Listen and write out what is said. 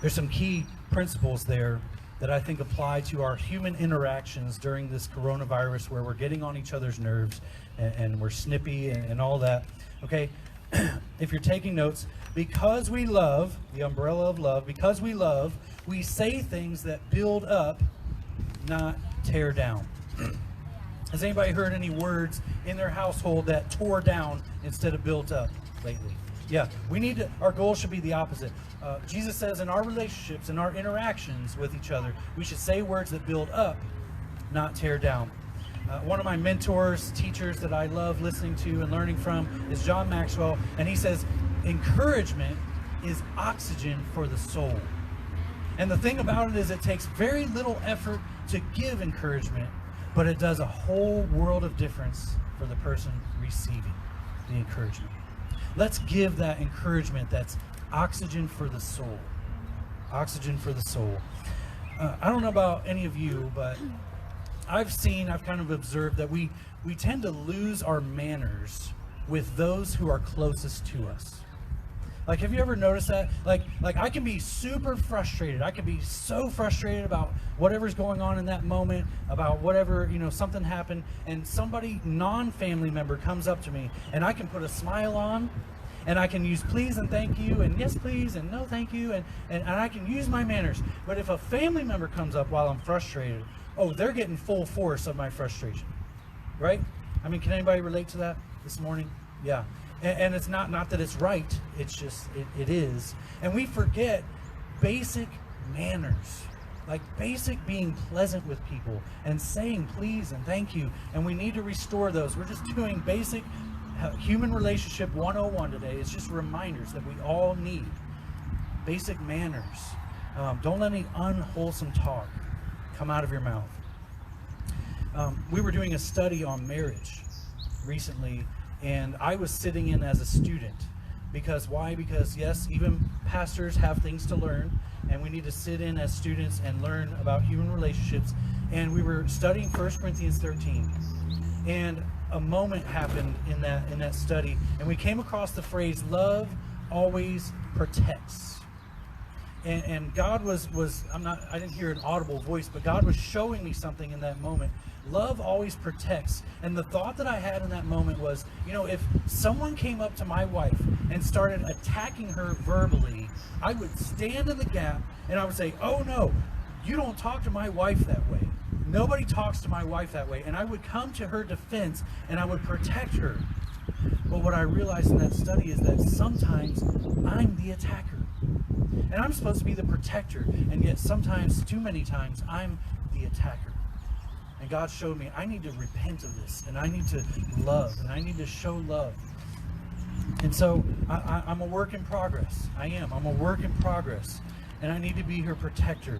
There's some key principles there that I think apply to our human interactions during this coronavirus, where we're getting on each other's nerves and we're snippy and all that. Okay, if you're taking notes, because we love, the umbrella of love, because we love, we say things that build up, not tear down. Has anybody heard any words in their household that tore down instead of built up lately? Yeah, we need to, our goal should be the opposite. Jesus says in our relationships, in our interactions with each other, we should say words that build up, not tear down. One of my mentors, teachers that I love listening to and learning from is John Maxwell, and he says, encouragement is oxygen for the soul. And the thing about it is it takes very little effort to give encouragement, but it does a whole world of difference for the person receiving the encouragement. Let's give that encouragement that's oxygen for the soul. Oxygen for the soul. I don't know about any of you, but I've kind of observed that we tend to lose our manners with those who are closest to us. Like, have you ever noticed that? Like I can be super frustrated. I can be so frustrated about whatever's going on in that moment, about whatever, something happened, and somebody, non-family member, comes up to me, and I can put a smile on, and I can use please and thank you, and yes please, and no thank you, and I can use my manners. But if a family member comes up while I'm frustrated, oh, they're getting full force of my frustration, right? I mean, can anybody relate to that this morning? Yeah. And it's not that it's right, it's just, it is. And we forget basic manners, like basic being pleasant with people and saying please and thank you. And we need to restore those. We're just doing basic human relationship 101 today. It's just reminders that we all need basic manners. Don't let any unwholesome talk come out of your mouth. We were doing a study on marriage recently, and I was sitting in as a student. Because why? Because yes, even pastors have things to learn, and we need to sit in as students and learn about human relationships. And we were studying 1 Corinthians 13. And a moment happened in that study, and we came across the phrase, love always protects. And God was I didn't hear an audible voice, but God was showing me something in that moment. Love always protects. And the thought that I had in that moment was, if someone came up to my wife and started attacking her verbally, I would stand in the gap and I would say, oh no, you don't talk to my wife that way. Nobody talks to my wife that way. And I would come to her defense and I would protect her. But what I realized in that study is that sometimes I'm the attacker. And I'm supposed to be the protector. And yet sometimes, too many times, I'm the attacker. And God showed me I need to repent of this, and I need to love, and I need to show love. And so I'm a work in progress. I am. I'm a work in progress. And I need to be her protector.